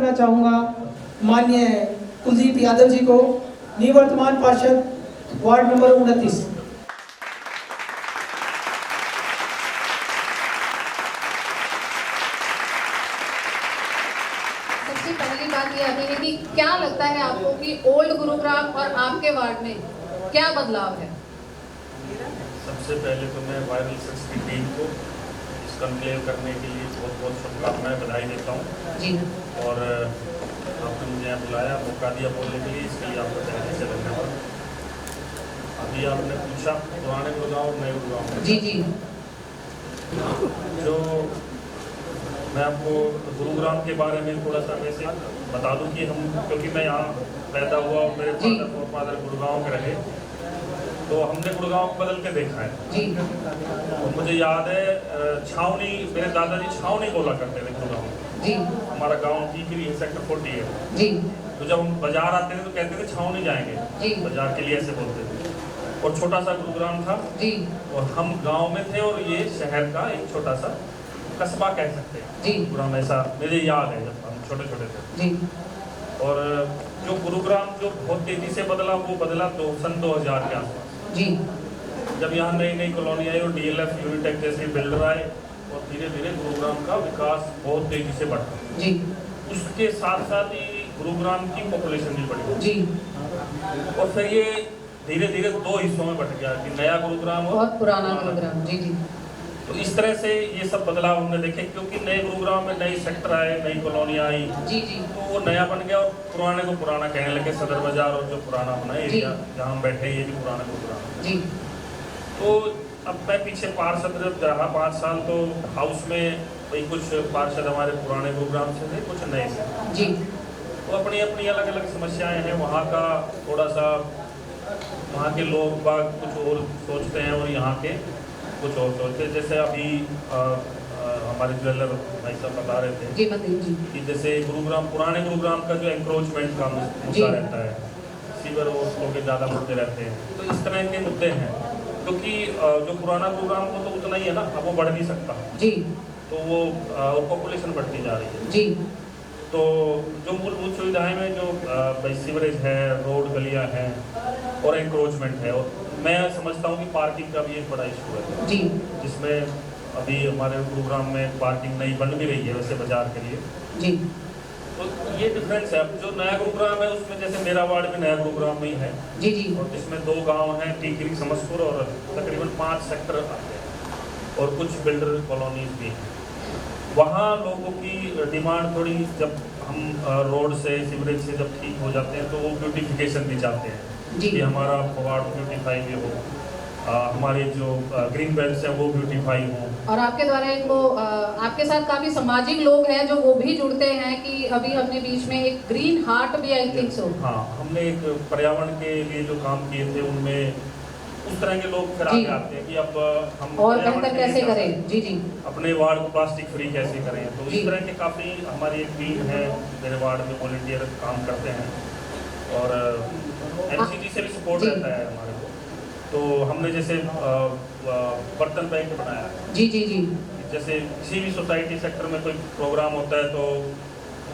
करना चाहूँगा माननीय कुलदीप यादव जी को, निवर्तमान पार्षद वार्ड नंबर 29। सबसे पहली बात यह है कि क्या लगता है आपको कि ओल्ड गुरुग्राम और आपके वार्ड में क्या बदलाव है? सबसे पहले तो मैं वायरल सेक्स की टीम को इस कॉन्क्लेव करने के लिए बहुत बहुत शुभकामनाएं, बधाई देता हूँ। जी और आपने मुझे यहाँ बुलाया, मौका दिया बोलने के लिए, इसके लिए आपको तहे से धन्यवाद। अभी आपने पूछा पुराने गुरुग्राम और नए गुरुग्राम। जी जी जो मैं आपको गुरुग्राम के बारे में थोड़ा सा वैसे बता दूं कि हम, क्योंकि मैं यहाँ पैदा हुआ और मेरे फादर गुरुग्राम के रहे, तो हमने गुरुग्राम को बदल के देखा है। जी और मुझे याद है छावनी, मेरे दादाजी छावनी बोला करते थे गुरुग्राम। जी हमारा गांव टीकरी सेक्टर 40 है। जी तो जब हम बाजार आते थे तो कहते थे छावनी जाएंगे, जी बाजार के लिए ऐसे बोलते थे। और छोटा सा गुरुग्राम था जी और हम गांव में थे, और ये शहर का एक छोटा सा कस्बा कह सकते हैं। जी गुरुग्राम ऐसा मुझे याद है जब हम छोटे छोटे थे। जी और जो गुरुग्राम जो बहुत तेजी से बदला, वो बदला तो सन 2000 के आसपास, जी जब यहाँ नई नई कॉलोनी आई और DLF यूनिटेक जैसे बिल्डर आए, और धीरे धीरे गुरुग्राम का विकास बहुत तेजी से बढ़ा। जी उसके साथ साथ ही गुरुग्राम की पॉपुलेशन भी बढ़ी, जी और फिर ये धीरे धीरे दो हिस्सों में बट गया कि नया गुरुग्राम और बहुत पुराना गुरुग्राम। जी जी तो इस तरह से ये सब बदलाव हमने देखे, क्योंकि नए गुरुग्राम में नई सेक्टर आए, नई कॉलोनी आई, जी जी तो वो नया बन गया, और पुराने को पुराना कहने लगे। सदर बाजार और जो पुराना बना एरिया जहाँ हम बैठे, ये भी पुराना गुरुग्राम। जी तो अब मैं पीछे पार्षद जब रहा 5 साल, तो हाउस में भाई कुछ पार्षद हमारे पुराने गुरुग्राम से थे, कुछ नए से। जी तो अपनी अपनी अलग अलग समस्याएं हैं। वहाँ का थोड़ा सा, वहाँ के लोग बाग कुछ और सोचते हैं और यहाँ के कुछ और सोचते हैं। जैसे अभी हमारे ज्वेलर भाई साहब बता रहे थे जी मंदिर जी कि जैसे गुरुग्राम, पुराने गुरुग्राम का जो एंक्रोचमेंट का मुद्दा रहता है, सीवर ओवरफ्लो के ज़्यादा मुद्दे रहते हैं, तो इस तरह के मुद्दे हैं। क्योंकि जो पुराना गुरुग्राम को तो उतना ही है ना, अब वो बढ़ नहीं सकता, जी तो वो पॉपुलेशन बढ़ती जा रही है। जी तो जो मूलभूत सुविधाएं में जो भाई सीवरेज है, रोड गलियां हैं और एंक्रोचमेंट है, और मैं समझता हूँ कि पार्किंग का भी एक बड़ा इशू है, जी जिसमें अभी हमारे गुरुग्राम में पार्किंग नई बन भी रही है वैसे बाजार के लिए। जी तो ये डिफरेंस है। अब जो नया गुरुग्राम है उसमें जैसे मेरा वार्ड भी नया गुरुग्राम में ही है, जी जी और जिसमें 2 गांव हैं, टीकरी समसपुर, और तकरीबन 5 सेक्टर आते हैं, और कुछ बिल्डर कॉलोनीज भी हैं। वहाँ लोगों की डिमांड थोड़ी, जब हम रोड से, सीवरेज से जब ठीक हो जाते हैं, तो वो ब्यूटिफिकेशन भी चाहते हैं जी कि हमारा वार्ड ब्यूटीफाई भी हो, हमारे जो ग्रीन बेल्ट्स हैं वो ब्यूटीफाई हो। और आपके द्वारा एक वो आपके साथ काफी सामाजिक लोग हैं जो वो भी जुड़ते हैं कि अभी हमने बीच में एक ग्रीन हार्ट भी, आई थिंक सो। हाँ, हमने एक पर्यावरण के लिए जो काम किए थे, उनमें उस तरह के लोग फिर आगे आते हैं कि अब हम और बेहतर कैसे करें। जी जी अपने वार्ड को प्लास्टिक फ्री कैसे करें। तो जी। इस तरह के काफ़ी हमारी एक टीम है, मेरे वार्ड में वॉलंटियर काम करते हैं, और MCG से भी सपोर्ट जी। रहता है हमारे को। तो हमने जैसे बर्तन बैंक बनाया है। जी जी जी जैसे किसी भी सोसाइटी सेक्टर में कोई प्रोग्राम होता है, तो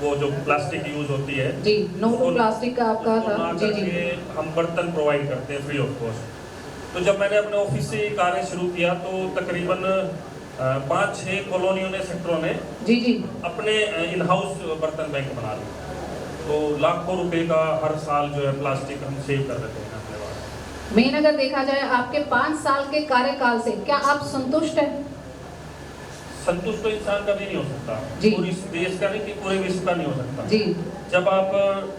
वो जो प्लास्टिक यूज होती है, जी, नो टू प्लास्टिक का आपका उसको था। ना जी जी करके हम बर्तन प्रोवाइड करते हैं फ्री ऑफ कॉस्ट। तो जब मैंने अपने ऑफिस से ये कार्य शुरू किया, तो तकरीबन 5-6 कॉलोनियों ने, सेक्टरों ने जी जी अपने इन हाउस बर्तन बैंक बना लिए। तो लाखों रुपए का हर साल जो है प्लास्टिक हम सेव कर देते हैं अपने वार्ड। मेन अगर देखा जाए आपके 5 साल के कार्यकाल से क्या आप संतुष्ट हैं? संतुष्ट तो इंसान कभी नहीं हो सकता, जी। पूरी देश का नहीं कि पूरे विश्व का नहीं हो सकता। जी जब आप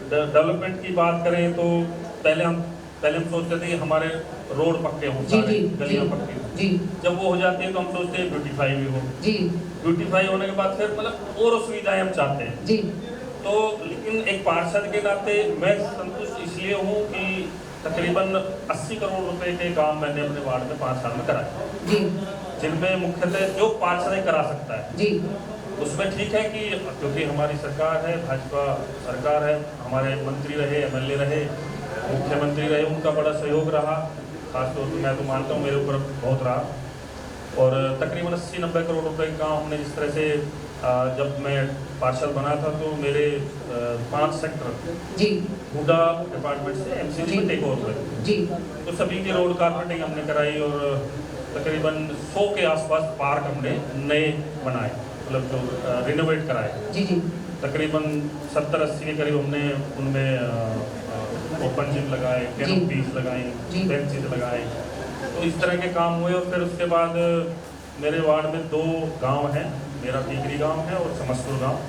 डेवलपमेंट की बात करें, तो पहले हम सोचते थे कि हमारे रोड पक्के हों, जी सारे जी गलियां जी पक्की हों। जी जब वो हो जाती है तो हम सोचते हैं ब्यूटीफाई भी हो। जी ब्यूटीफाई होने के बाद फिर मतलब और सुविधाएं हम चाहते हैं। जी तो लेकिन एक पार्षद के नाते मैं संतुष्ट इसलिए हूँ कि तकरीबन 80 करोड़ रुपए के काम मैंने अपने वार्ड में 5 साल में कराए, जी जिनमें मुख्यतः जो पार्षद करा सकता है। जी उसमें ठीक है कि क्योंकि हमारी सरकार है, भाजपा सरकार है, हमारे मंत्री रहे, MLA रहे, मुख्यमंत्री रहे, उनका बड़ा सहयोग रहा। खासतौर पर मैं तो मानता हूँ मेरे ऊपर बहुत रहा, और तकरीबन 80-90 करोड़ रुपए का काम हमने जिस तरह से जब मैं पार्षद बना था तो मेरे 5 सेक्टर जी हुडा डिपार्टमेंट से एमसीडी में टेक ओवर हुए। जी तो सभी की रोड कारपेटिंग हमने कराई और तकरीबन 100 के आसपास पार्क हमने नए बनाए, मतलब जो रिनोवेट कराए। जी जी तकरीबन 70-80 के करीब हमने उनमें ओपन जिम लगाए, कैनोपीज लगाई, जी। बेंचेज लगाए। तो इस तरह के काम हुए और फिर उसके बाद मेरे वार्ड में 2 गांव हैं, मेरा टीकरी गांव है और समस्तपुर गांव।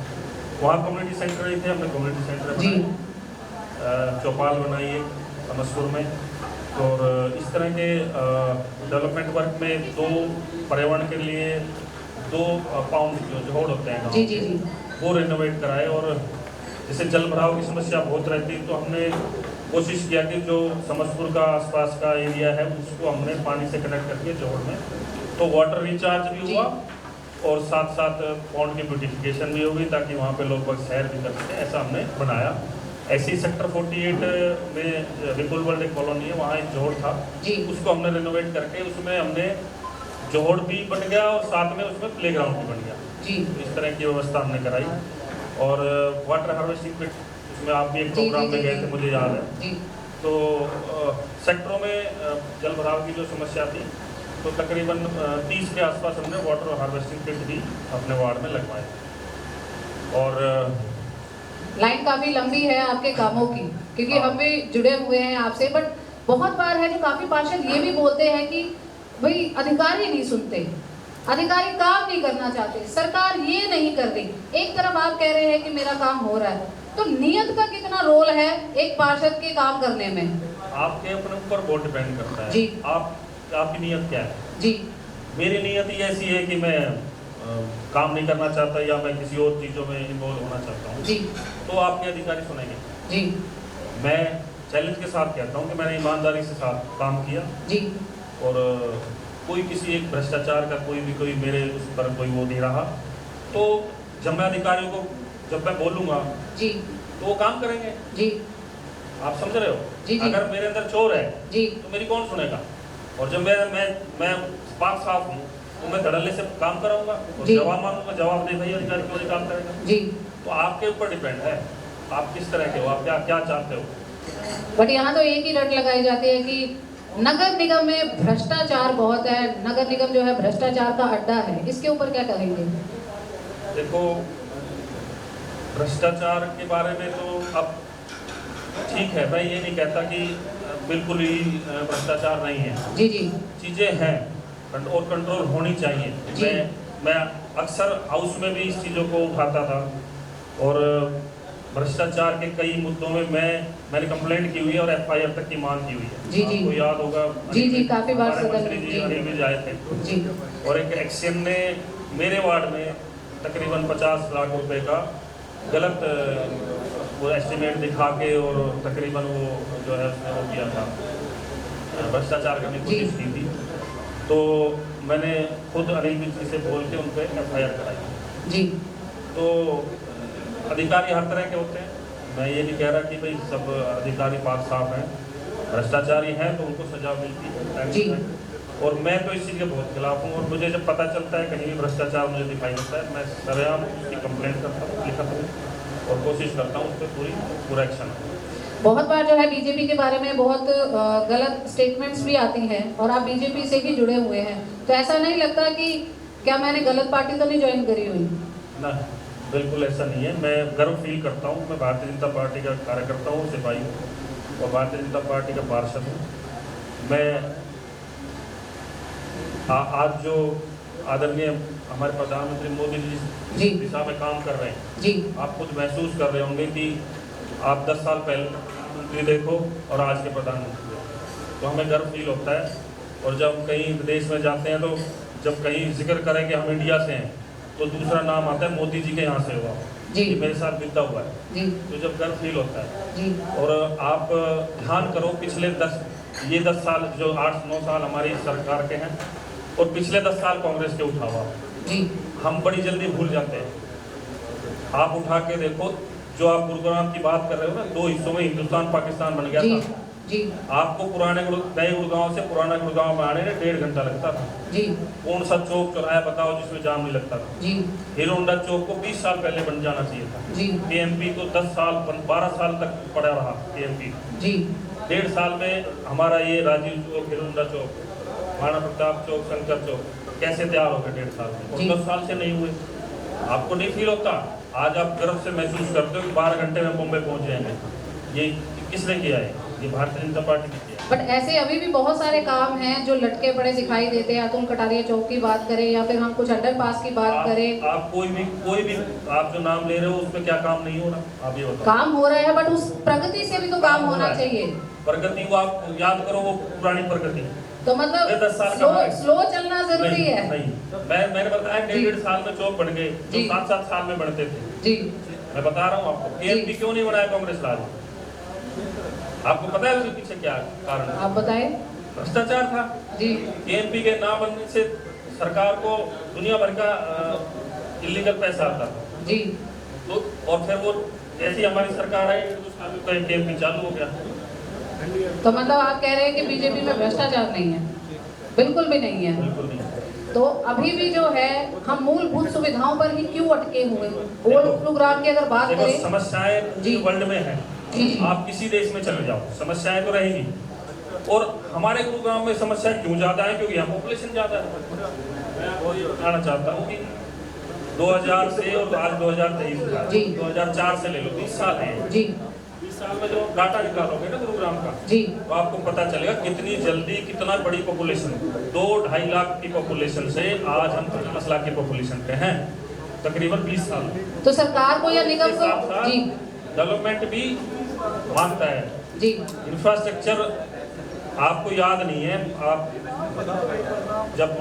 वहाँ कम्युनिटी सेंटर ही थे, हमने कम्युनिटी सेंटर जी बनाए, चौपाल बनाई एक समस्तपुर में। और इस तरह के डेवलपमेंट वर्क में 2 पर्यावरण के लिए 2 पाउंड जो जोड़ होते हैं गाँव जी जी जी वो रिनोवेट कराए। और जैसे जल भराव की समस्या बहुत रहती है तो हमने कोशिश किया कि जो समस्तपुर का आसपास का एरिया है उसको हमने पानी से कनेक्ट करके जोड़ में तो वाटर रिचार्ज भी हुआ और साथ साथ पॉन्ड की ब्यूटिफिकेशन भी होगी ताकि वहाँ पे लोग बस सैर भी कर सकें, ऐसा हमने बनाया। ऐसे ही सेक्टर 48 में विपुल वर्ल्ड एक कॉलोनी है, वहाँ एक जोड़ था जी उसको हमने रिनोवेट करके उसमें हमने जोड़ भी बन गया और साथ में उसमें प्लेग्राउंड भी बन गया। जी तो इस तरह की व्यवस्था हमने कराई। और वाटर हार्वेस्टिंग पिट उसमें आप भी एक जी, प्रोग्राम जी, में जी, गए जी। थे, मुझे याद है। जी तो सेक्टरों में जल भराव की जो समस्या थी तो तकरीबन 30 के आसपास हमने वाटर हार्वेस्टिंग पिट भी अपने वार्ड में लगवाए। और लाइन काफी लंबी है आपके कामों की, क्योंकि हम भी जुड़े हुए हैं आपसे। बट बहुत बार है जो काफी पार्षद ये भी बोलते हैं कि भाई अधिकारी नहीं सुनते, अधिकारी काम नहीं करना चाहते, सरकार ये नहीं कर रही। एक तरफ आप कह रहे हैं कि मेरा काम हो रहा है, तो नियत का कितना रोल है एक पार्षद के काम करने में? आपके अपने ऊपर बहुत डिपेंड करता है जी। आपकी नीयत क्या है। जी मेरी नीयत ही ऐसी है कि मैं काम नहीं करना चाहता या मैं किसी और चीज़ों में इन्वॉल्व होना चाहता हूँ, जी तो आपके अधिकारी सुनेंगे। जी मैं चैलेंज के साथ कहता हूँ कि मैंने ईमानदारी से साथ काम किया जी और कोई किसी एक भ्रष्टाचार का कोई मेरे उस पर कोई वो नहीं रहा। तो जब मैं अधिकारियों को जब मैं बोलूँगा जी तो वो काम करेंगे। जी आप समझ रहे हो? जी, जी। अगर मेरे अंदर चोर है जी तो मेरी कौन सुनेगा? और जब मैं पाक साफ हूँ तो मैं धड़ल्ले से काम कराऊंगा और जी। जवाब मांगूंगा, जवाब दे भाई अधिकारी क्यों नहीं काम करेगा। जी। तो आपके ऊपर डिपेंड है आप किस तरह के हो, आप क्या क्या चाहते हो। बट यहाँ तो एक ही रट लगाई जाती है कि नगर निगम में भ्रष्टाचार बहुत है, नगर निगम जो है भ्रष्टाचार का अड्डा है। इसके ऊपर क्या कहेंगे? देखो भ्रष्टाचार के बारे में तो अब ठीक है, मैं ये नहीं कहता कि बिल्कुल ही भ्रष्टाचार नहीं है। जी जी चीज़ें हैं और कंट्रोल होनी चाहिए। जी। मैं अक्सर हाउस में भी इस चीज़ों को उठाता था और भ्रष्टाचार के कई मुद्दों में मैंने कंप्लेंट की हुई है और एफआईआर तक की मांग की हुई है। जी, जी। आपको याद होगा जी, जी, काफी बार हमारे सदन मंत्री में, जी जी। अनिल विज आए थे जी और एक एक्शन ने मेरे वार्ड में तकरीबन 50 लाख रुपए का गलत वो एस्टिमेट दिखा के और तकरीबन वो जो है उसने वो किया था, भ्रष्टाचार करने की कोशिश की थी। तो मैंने खुद अनिल विज जी से बोल के उन पर एफआईआर कराई। जी तो अधिकारी हर तरह के होते हैं, मैं ये नहीं कह रहा कि भाई सब अधिकारी पाक साफ हैं, भ्रष्टाचारी हैं तो उनको सजा मिलती है जी। और मैं तो इस चीज़ के बहुत खिलाफ हूँ। और मुझे जब पता चलता है कहीं भी भ्रष्टाचार मुझे दिखाई देता है, मैं सरेआम उसकी कंप्लेंट करता हूँ, लिखता हूँ और कोशिश करता हूँ उस पर पूरा एक्शन। बहुत बार जो है बीजेपी के बारे में बहुत गलत स्टेटमेंट्स भी आती हैं और आप बीजेपी से भी जुड़े हुए हैं, तो ऐसा नहीं लगता कि क्या मैंने गलत पार्टी तो नहीं ज्वाइन करी हुई? ना, बिल्कुल ऐसा नहीं है। मैं गर्व फील करता हूँ, मैं भारतीय जनता पार्टी का कार्यकर्ता हूँ, सिपाही हूँ और भारतीय जनता पार्टी का पार्षद हूँ। मैं आज जो आदरणीय हमारे प्रधानमंत्री मोदी जी जी। जिस दिशा में काम कर रहे हैं, जी आप खुद महसूस कर रहे होंगे कि आप 10 साल पहले प्रधानमंत्री देखो और आज के प्रधानमंत्री देखो, तो हमें गर्व फील होता है। और जब कहीं विदेश में जाते हैं तो जब कहीं जिक्र करें कि हम इंडिया से हैं तो दूसरा नाम आता है मोदी जी के यहाँ से हुआ, जी। ये मेरे साथ बीता हुआ है, जी तो जब गर्व फील होता है। जी और आप ध्यान करो पिछले 10 साल जो 8-9 साल हमारी सरकार के हैं और पिछले 10 साल कांग्रेस के उठा हुआ, जी हम बड़ी जल्दी भूल जाते हैं। आप उठा के देखो, जो आप गुरुग्राम की बात कर रहे हो ना, 2 हिस्सों में हिंदुस्तान पाकिस्तान बन गया जी था, जी आपको नए गुड़गांव से पुराना गुड़गांव में आने में 1.5 घंटा लगता था। जी कौन सा चौक चौराया बताओ जिसमें जाम नहीं लगता था? जी हीरो होंडा चौक को 20 साल पहले बन जाना चाहिए था। जी केएमपी को 10 साल 12 साल तक पड़ा रहा केएमपी। जी 1.5 साल में हमारा ये राजीव चौक, हीरो होंडा चौक, महाराणा प्रताप चौक, शंकर चौक कैसे तैयार हो गए 1.5 साल में? और जी। 10 साल से नहीं हुए। आपको नहीं फील होता? आज आप गर्व से महसूस करते हो कि 12 घंटे में मुंबई पहुंच जाएंगे। ये किसने किया है? ये भारतीय जनता पार्टी ने किया। बट ऐसे अभी भी बहुत सारे काम हैं जो लटके पड़े दिखाई देते हैं। अतुल कटारिया चौक की बात करें या फिर हम कुछ अंडरपास की बात करें, आप कोई भी आप जो नाम ले रहे हो उसमें क्या काम नहीं हो रहा? आप ये बताओ। काम हो रहा है बट उस प्रगति से भी तो काम होना चाहिए। प्रगति को आप याद करो, वो पुरानी प्रगति। तो ये 10 मतलब साल का है। स्लो चलना जरूरी है। नहीं, मैंने बताया 1.5 साल में चौक बन गए जो जी। 7 साल में बनते थे। जी मैं बता रहा हूँ आपको, केएमपी क्यों नहीं बनाया कांग्रेस राज? आपको पता है उसके पीछे क्या कारण? आप बताएं। भ्रष्टाचार था। जी केएमपी के ना बनने से सरकार को दुनिया भर का इलीगल पैसा आता था। जी तो और फिर वो जैसी हमारी सरकार आई तो केएमपी चालू हो गया। तो मतलब आप कह रहे हैं कि बीजेपी में भ्रष्टाचार नहीं है? बिल्कुल भी नहीं है। बिल्कुल नहीं। तो अभी भी जो है हम मूलभूत सुविधाओं पर ही क्यों अटके हुए? ओल्ड गुरुग्राम की अगर बात देखो, करें, समस्याएं जी। वर्ल्ड में है। जी आप किसी देश में चले जाओ, समस्याएं तो रहेगी। और हमारे गुरुग्राम में समस्या क्यों ज्यादा है? क्योंकि यहाँ पॉपुलेशन ज्यादा है। मैं आपको ये बताना चाहता हूँ कि 2000 से और आज 2023 का, जी। 2004 से ले लो, 20 साल है। जी 20 साल में जो डाटा निकालोगे ना गुरुग्राम का, जी तो आपको पता चलेगा कितनी जल्दी कितना बड़ी पॉपुलेशन, 2-2.5 लाख की पॉपुलेशन से आज हम 50 लाख की पॉपुलेशन पे हैं, तकरीबन 20 साल। तो सरकार को या निगम इसके साथ को, साथ जी डेवलपमेंट भी मांगता है। जी इंफ्रास्ट्रक्चर आपको याद नहीं है, आप जब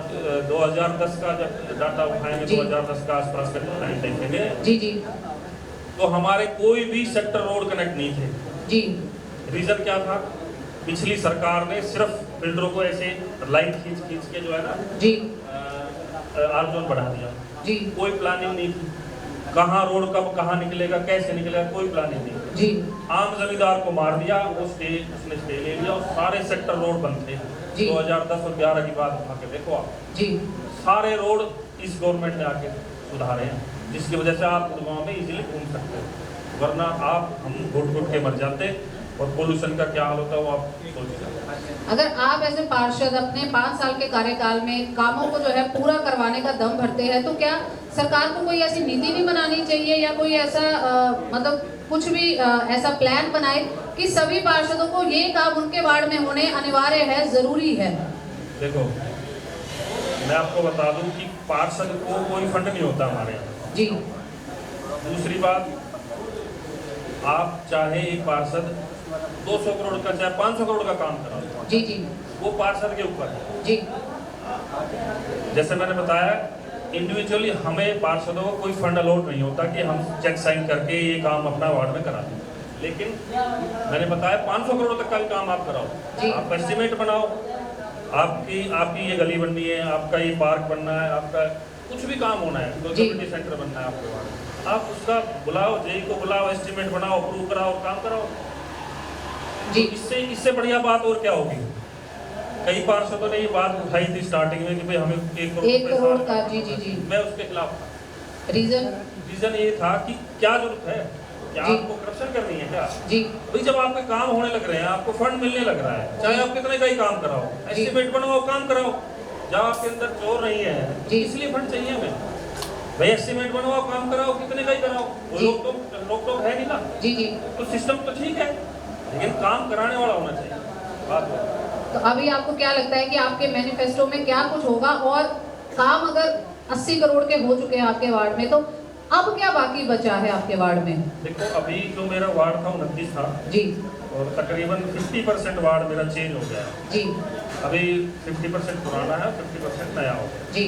2010 का जब डाटा उठाएंगे, जी। 2010 का आसपास का टाइम देखेंगे, जी जी तो हमारे कोई भी सेक्टर रोड कनेक्ट नहीं थे। जी रीजन क्या था? पिछली सरकार ने सिर्फ बिल्डरों को ऐसे लाइन खींच के जो है ना जी आर जोन बढ़ा दिया। जी कोई प्लानिंग नहीं थी, कहाँ रोड कब कहाँ निकलेगा, कैसे निकलेगा, कोई प्लानिंग नहीं। जी आम जमींदार को मार दिया, उसने स्टे ले लिया और सारे सेक्टर रोड बंद थे। जी। 2010 और 11 की बात उठा के देखो आप, जी सारे रोड इस गवर्नमेंट ने आके सुधारे हैं, जिसकी वजह से आप गुड़गांव में इजीली घूम सकते हो। वरना हम घुट के मर जाते और पोल्यूशन का क्या हाल होता है वो आप सोचिए। अगर आप ऐसे पार्षद अपने 5 साल के कार्यकाल में कामों को जो है पूरा करवाने का दम भरते हैं, तो क्या सरकार को कोई ऐसी नीति नहीं बनानी चाहिए या कोई ऐसा मतलब कुछ भी ऐसा प्लान बनाए कि सभी पार्षदों को ये काम उनके वार्ड में होने अनिवार्य है, जरूरी है? देखो, मैं आपको बता दूं कि पार्षद को कोई फंड नहीं होता हमारे यहाँ। जी दूसरी बात, आप चाहे एक पार्षद 200 करोड़ का चाहे 500 करोड़ का काम कराओ, जी जी वो पार्षद के ऊपर है। जी जैसे मैंने बताया, इंडिविजुअली हमें पार्षदों को कोई फंड अलॉट नहीं होता कि हम चेक साइन करके ये काम अपना वार्ड में करा दें। लेकिन मैंने बताया 500 करोड़ तक का भी काम आप कराओ, जी। आप एस्टिमेट बनाओ, आपकी ये गली बननी है, आपका ये पार्क बनना है, आपका कुछ भी काम होना है, तो जी। कम्युनिटी सेंटर बनना है आपके वार्ड में, आप उसका बुलाओ, जेई को बुलाओ, एस्टिमेट बनाओ, अप्रूव कराओ, काम कराओ। जी इससे बढ़िया बात और क्या होगी? कई पार्षदों ने ये बात उठाई थी स्टार्टिंग में कि भाई हमें 1 करोड़ का, जी जी जी, मैं उसके खिलाफ था। रीजन ये था कि क्या जरूरत है, क्या जी। आपको करप्शन करनी है क्या? जी भाई जब आपके काम होने लग रहे हैं, आपको फंड मिलने लग रहा है, चाहे आप कितने का ही काम कराओ, जी। एस्टिमेट बनाओ, काम कराओ। जब आपके अंदर चोर नहीं है, जी। इसलिए फंड चाहिए हमें। भाई एस्टिमेट बनाओ, काम कराओ, कितने का ही कराओ, वो जी। रोक है नहीं ना। जी जी तो सिस्टम तो ठीक है, लेकिन काम कराने वाला होना चाहिए। बात है। तो अभी आपको क्या लगता है कि आपके मैनिफेस्टो में क्या कुछ होगा? और काम अगर 80 करोड़ के हो चुके हैं आपके वार्ड में, तो अब क्या बाकी बचा है आपके वार्ड में? देखो, अभी जो मेरा वार्ड था 29 था, जी और तकरीबन 50% वार्ड मेरा चेंज हो गया है। जी अभी 50% पुराना है, 50% नया हो गया। जी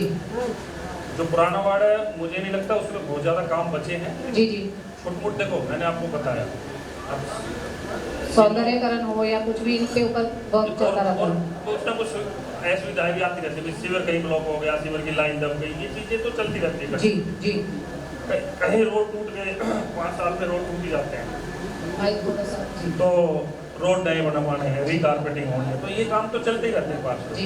जो पुराना वार्ड है, मुझे नहीं लगता उसमें बहुत ज़्यादा काम बचे हैं। जी जी छोट-मोट देखो, मैंने आपको बताया, अब सौंदर्यकरण हो या कुछ भी, इनके ऊपर वर्क चलता रहता और है। कुछ ना कुछ असुविधाएं भी आती रहती है। सीवर कहीं ब्लॉक हो गया, सीवर की लाइन दब गई, ये चीज़ें तो चलती रहती है। जी जी कहीं रोड टूट गए, 5 साल में रोड टूट ही जाते हैं। जी तो रोड नए बनवाने हैं, रिकारपेटिंग होनी है, तो ये काम तो चलते ही रहते हैं पार्षद। जी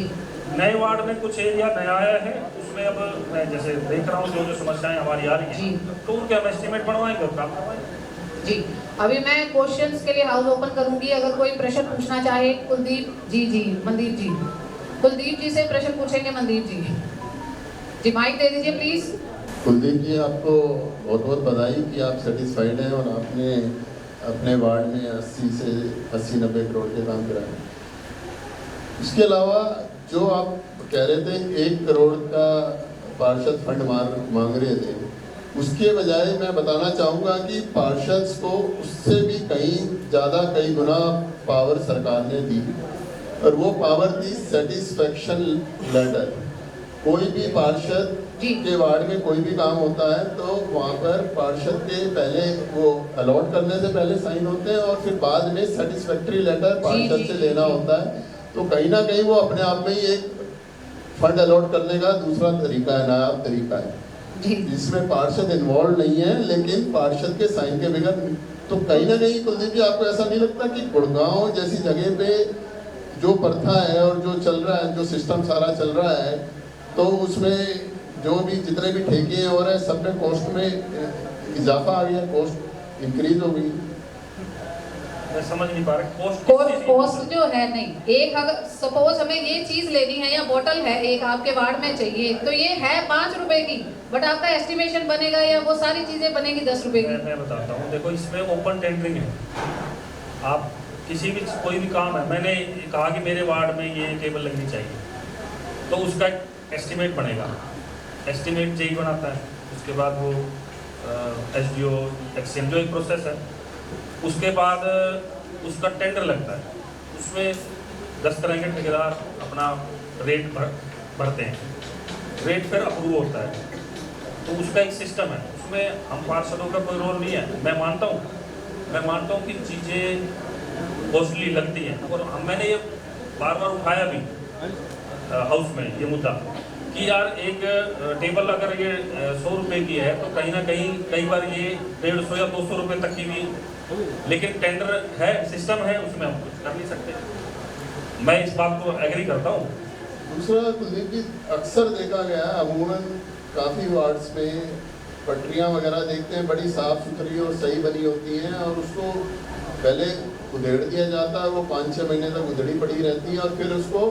नए वार्ड में कुछ एरिया नया आया है, उसमें अब मैं जैसे देख रहा हूँ जो समस्याएं हमारी आ रही जी। हैं, तो उनके हम एस्टिमेट बनवाएंगे और काम करवाएंगे। जी अभी मैं क्वेश्चंस के लिए हाउस ओपन करूंगी। अगर कोई प्रश्न पूछना चाहे कुलदीप जी मनदीप जी, कुलदीप जी से प्रश्न पूछेंगे मनदीप जी माइक दे दीजिए प्लीज। कुलदीप जी, आपको बहुत बहुत बधाई कि आप सेटिस्फाइड हैं और आपने अपने वार्ड में 80 से 80-90 करोड़ के काम कराए। इसके अलावा जो आप कह रहे थे 1 करोड़ का पार्षद फंड मांग रहे थे, उसके बजाय मैं बताना चाहूँगा कि पार्षद को उससे भी कई गुना पावर सरकार ने दी, और वो पावर थी सेटिस्फैक्शन लेटर। कोई भी पार्षद के वार्ड में कोई भी काम होता है तो वहाँ पर पार्षद के पहले वो अलॉट करने से पहले साइन होते हैं और फिर बाद में सेटिस्फैक्टरी लेटर पार्षद से लेना होता है। तो कहीं ना कहीं वो अपने आप में ही एक फंड अलॉट करने का दूसरा तरीका है, नायाब तरीका है, जिसमें पार्षद इन्वॉल्व नहीं है, लेकिन पार्षद के साइन के बगैर। तो कहीं ना कहीं कुलदीप जी, आपको ऐसा नहीं लगता कि गुड़गांव जैसी जगह पे जो प्रथा है और जो चल रहा है, जो सिस्टम सारा चल रहा है, तो उसमें जो भी जितने भी ठेके हैं और सब में कॉस्ट में इजाफा आ गया, कॉस्ट इंक्रीज हो गई। मैं समझ नहीं पा रहा कॉस्ट जो है नहीं। एक अगर सपोज हमें ये चीज लेनी है या बोतल है एक आपके वार्ड में चाहिए, तो ये है 5 रुपए की, बट आपका एस्टिमेशन बनेगा या वो सारी चीजें बनेगी 10 रुपए की। मैं बताता हूँ, देखो इसमें ओपन टेंडरिंग है। आप किसी भी कोई भी काम है, मैंने कहा कि मेरे वार्ड में ये केबल लगनी चाहिए, तो उसका एस्टिमेट बनेगा, एस्टिमेट जेई बनाता है, उसके बाद वो SDO एक्सचेंज जो एक प्रोसेस है, उसके बाद उसका टेंडर लगता है, उसमें 10 तरह के ठेकेदार अपना रेट भरते हैं, रेट फिर अप्रूव होता है, तो उसका एक सिस्टम है, उसमें हम पार्षदों का कोई रोल नहीं है। मैं मानता हूँ कि चीज़ें कॉस्टली लगती हैं, और मैंने ये बार बार उठाया भी हाउस में ये मुद्दा कि यार एक टेबल अगर ये 100 रुपये की है, तो कहीं ना कहीं कई बार ये 150 या 200 रुपये तक की भी, लेकिन टेंडर है, सिस्टम है, उसमें हम कुछ कर नहीं सकते। मैं इस बात को एग्री करता हूँ। दूसरा कुलदीप जी, अक्सर देखा गया अमूमन काफ़ी वार्ड्स में पटरियाँ वगैरह देखते हैं बड़ी साफ़ सुथरी और सही बनी होती हैं, और उसको पहले उधेड़ दिया जाता है, वो 5-6 महीने तक उधड़ी पड़ी रहती है, और फिर उसको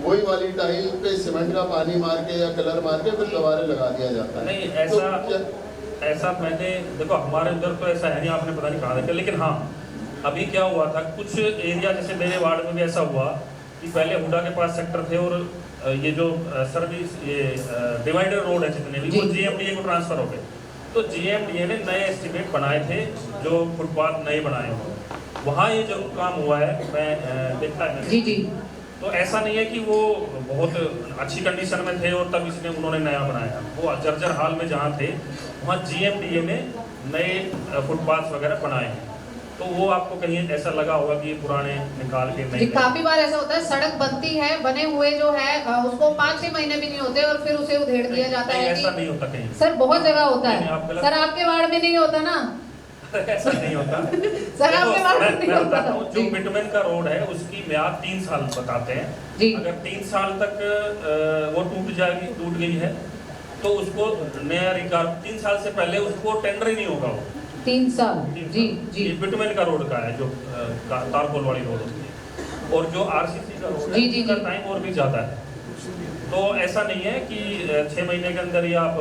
वही वाली टाइल पे सीमेंट का पानी मार के या कलर मार के फिर दोबारा लगा दिया जाता है। नहीं, ऐसा मैंने देखो हमारे अंदर तो ऐसा है नहीं, आपने पता नहीं कहा देखा, लेकिन हाँ अभी क्या हुआ था, कुछ एरिया जैसे मेरे वार्ड में भी ऐसा हुआ कि पहले हुडा के पास सेक्टर थे, और ये जो सर्विस ये डिवाइडर रोड है जितने भी, वो GMDA को ट्रांसफर हो गए। तो GMDA ने नए एस्टिमेट बनाए थे, जो फुटपाथ नए बनाए हुए, वहाँ ये जरूर काम हुआ है, मैं देखा है जी। तो ऐसा नहीं है कि वो बहुत अच्छी कंडीशन में थे और तब इसने उन्होंने नया बनाया, वो जर्जर हाल में जहाँ थे वहाँ GMDA ने नए फुटपाथ वगैरह बनाए हैं, तो वो आपको कहीं ऐसा लगा होगा कि ये पुराने निकाल के नहीं। काफी बार ऐसा होता है, सड़क बनती है, बने हुए जो है उसको 5-6 महीने भी नहीं होते और फिर उसे उधेड़ दिया जाता है। ऐसा नहीं होता कहीं सर, बहुत जगह होता है सर, आपके वार्ड में नहीं होता ना? ऐसा नहीं होता सर, आपके वार्ड में नहीं होता। जो बिटमेन का रोड है उसकी म्याद 3 साल बताते हैं, अगर 3 साल तक वो टूट गई है तो उसको नया रिकार 3 साल से पहले उसको टेंडर ही नहीं होगा। वो 3 साल जी। ये बिटमेन का रोड का है, जो तारकोल वाली रोड होती है, और जो RCC का रोड है उसका टाइम और भी ज़्यादा है। तो ऐसा नहीं है कि 6 महीने के अंदर ही आप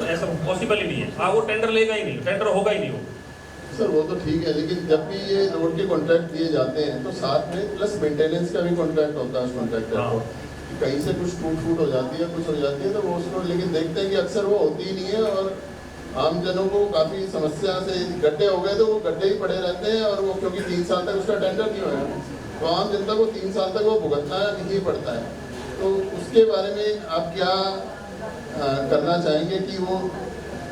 ऐसा पॉसिबल ही नहीं है। हाँ, वो टेंडर लेगा ही नहीं, टेंडर होगा ही नहीं वो। सर वो तो ठीक है, लेकिन जब भी ये रोड के कॉन्ट्रैक्ट दिए जाते हैं तो साथ में प्लस मेंटेनेंस का भी कॉन्ट्रैक्ट होता है उस कॉन्ट्रैक्टर को। कहीं से कुछ टूट हो जाती है, कुछ हो जाती है, तो वो उसको, लेकिन देखते हैं कि अक्सर वो होती ही नहीं है, और आम जनों को काफ़ी समस्या से गड्ढे हो गए तो वो गड्ढे ही पड़े रहते हैं, और वो क्योंकि 3 साल तक उसका टेंडर नहीं होगा, तो आम जनता को 3 साल तक वो भुगतना ही पड़ता है। तो उसके बारे में आप क्या करना चाहेंगे कि वो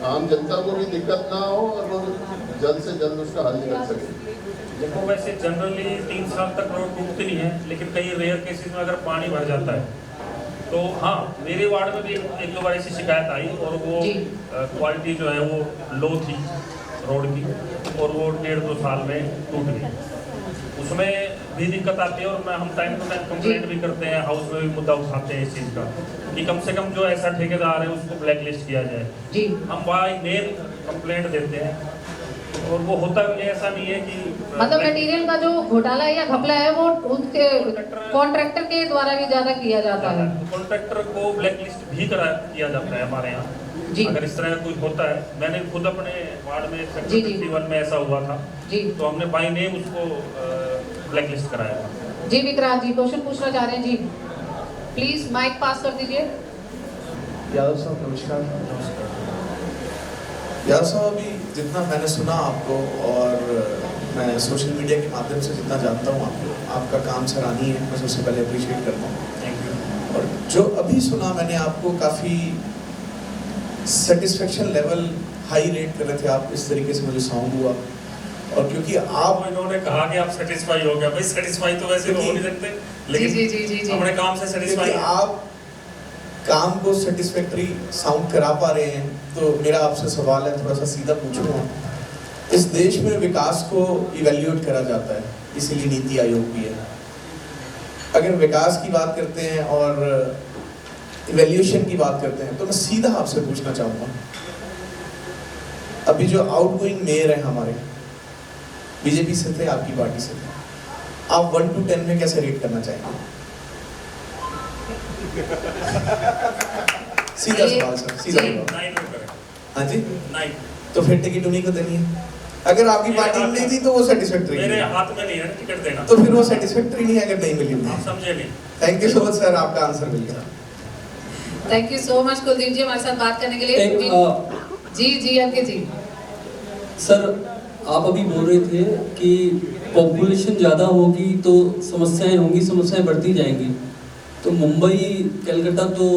आम जनता को भी दिक्कत ना हो और वो जल्द से जल्द उसका हल निकल सके? देखो, वैसे जनरली 3 साल तक रोड टूटती नहीं है, लेकिन कई रेयर केसेस में अगर पानी भर जाता है तो हाँ, मेरे वार्ड में भी 1-2 बार ऐसी शिकायत आई, और वो क्वालिटी जो है वो लो थी रोड की, और वो 1.5-2 साल में टूट गई। उसमें भी दिक्कत आती है और हम टाइम टू टाइम कंप्लेंट भी करते हैं, हाउस में भी मुद्दा उठाते हैं इस चीज़ का कि कम से कम जो ऐसा ठेकेदार है उसको ब्लैक लिस्ट किया जाए। जी हम बाय नेम कंप्लेंट देते हैं और वो होता भी ऐसा नहीं है कि मतलब मटेरियल का जो घोटाला है या घपला है वो उनके कॉन्ट्रैक्टर के द्वारा भी ज्यादा किया जाता है। कॉन्ट्रैक्टर को ब्लैक लिस्ट भी किया जाता है हमारे यहाँ। जी अगर इस तरह का कुछ होता है, मैंने खुद अपने वार्ड में जी, सेक्टर 51 में ऐसा हुआ था जी तो हमने बाय नेम उसको ब्लैक लिस्ट कराया था। जी विक्रांत जी क्वेश्चन पूछना चाह रहे हैं जी, प्लीज माइक पास कर दीजिए। यादव साहब नमस्कार। यादव साहब, अभी जितना मैंने सुना आपको और मैं सोशल मीडिया के माध्यम से जितना जानता हूँ आपको, आपका काम सराहनीय है, मैं सबसे पहले अप्रिशिएट करता हूँ। Thank you. और जो अभी सुना मैंने आपको, काफ़ी सेटिस्फेक्शन लेवल हाई रेट कर रहे थे आप, इस तरीके से मुझे साउंड हुआ। और क्योंकि आप इन्होंने कहा कि आप सेटिस्फाई हो गया, भाई सेटिस्फाई तो वैसे हो नहीं सकते, लेकिन जी जी जी जी अपने काम से सेटिस्फाई क्योंकि आप काम को सेटिस्फैक्टरी साउंड करा पा रहे हैं, तो मेरा आपसे सवाल है, थोड़ा सा सीधा पूछूंगा। इस देश में विकास को इवैल्यूएट करा जाता है, इसीलिए नीति आयोग भी है। अगर विकास की बात करते हैं और इवैल्यूएशन की बात करते हैं, तो मैं सीधा आपसे पूछना चाहूँगा, अभी जो आउटगोइंग मेयर है हमारे, बीजेपी से थे, आपकी पार्टी से थे, आप 1 to 10 में कैसे रेट करना चाहेंगे? सीधा सवाल सर, सीधा सवाल। 9 में करें। हाँ जी, 9। तो फिर टिकट उन्हीं को देनी है। अगर आपकी पार्टी में नहीं थी तो वो सेटिस्फैक्टरी मेरे नहीं है, हाथ में नहीं है टिकट देना, तो फिर वो सेटिस्फैक्टरी नहीं है अगर नहीं मिली। आप समझे नहीं। Thank you so much sir, आपका आंसर मिल गया। Thank you so much Kuldeep ji हमारे साथ बात करने के लिए। जी जी अंकित जी। सर आप अभी बोल रहे थे कि पॉपुलेशन ज़्यादा होगी तो समस्याएं होंगी, समस्याएं बढ़ती जाएंगी, तो मुंबई कलकत्ता तो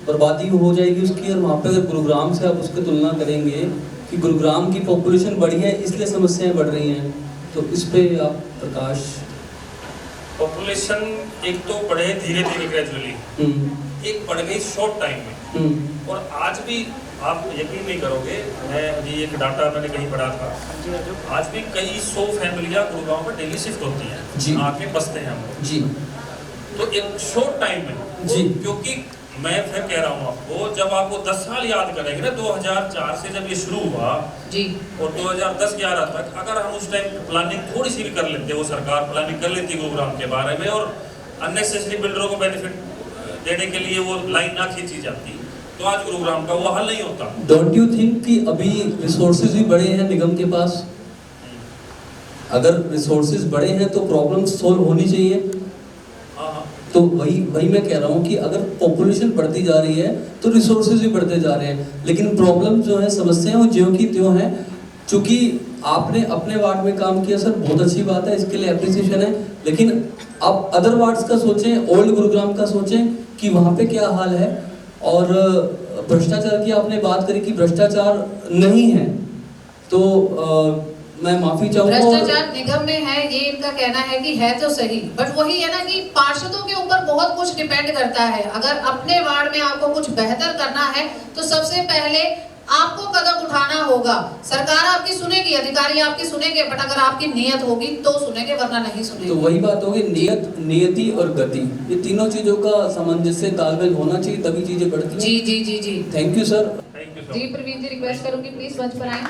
बर्बादी हो जाएगी उसकी, और वहाँ पे अगर गुरुग्राम से आप उसकी तुलना करेंगे कि गुरुग्राम की पॉपुलेशन बढ़ी है इसलिए समस्याएं बढ़ रही हैं, तो इस पे आप प्रकाश। पॉपुलेशन एक तो बढ़े धीरे धीरे ग्रेजुअली, एक बढ़ गई शॉर्ट टाइम में, और आज भी आप यकीन नहीं करोगे, मैं अभी एक डाटा मैंने कहीं पढ़ा था, आज भी कई 100 फैमिलियां गुड़गांव में डेली शिफ्ट होती जी। हैं, आके बसते हैं हम लोग। जी तो एक शॉर्ट टाइम में जी। क्योंकि मैं फिर कह रहा हूँ आपको, जब आपको 10 साल याद करेंगे ना, 2004 से जब ये शुरू हुआ जी और 2010-11 तक, अगर हम उस टाइम प्लानिंग थोड़ी सी भी कर लेते, वो सरकार प्लानिंग कर लेती गुरुग्राम के बारे में, और अननेसेसरी बिल्डरों को बेनिफिट देने के लिए वो लाइन ना खींची जाती, तो आज गुरुग्राम का वो हल नहीं होता। डोंट यू थिंक कि अभी रिसोर्सेज भी बड़े हैं निगम के पास? अगर रिसोर्सेज बड़े हैं तो प्रॉब्लम सोल्व होनी चाहिए। हाँ, तो वही मैं कह रहा हूँ कि अगर पॉपुलेशन बढ़ती जा रही है तो रिसोर्सेज भी बढ़ते जा रहे हैं, लेकिन प्रॉब्लम जो है, समस्याएं वो ज्यों की त्यों हैं। चूंकि आपने अपने वार्ड में काम किया सर, बहुत अच्छी बात है, इसके लिए एप्रिसिएशन है, लेकिन आप अदर वार्ड्स का सोचें, ओल्ड गुरुग्राम का सोचें कि वहाँ पे क्या हाल है। और भ्रष्टाचार की आपने बात करी कि भ्रष्टाचार नहीं है, तो मैं माफी चाहूंगा। भ्रष्टाचार निगम में है ये इनका कहना है कि है तो सही, बट वही है ना कि पार्षदों के ऊपर बहुत कुछ डिपेंड करता है। अगर अपने वार्ड में आपको कुछ बेहतर करना है तो सबसे पहले आपको कदम उठाना होगा। सरकार आपकी सुनेगी, अधिकारी आपकी सुनेंगे, बट अगर आपकी नियत होगी तो सुनेंगे, वरना नहीं सुनेंगे। तो वही बात होगी, नियत, नियति और गति, ये तीनों चीजों का सामंजस्य तालमेल होना चाहिए, तभी चीजें बढ़ती हैं। जी जी जी जी। Thank you sir. Thank you so जी मच। प्रवीण जी रिक्वेस्ट करूंगी प्लीज मंच पर आएं।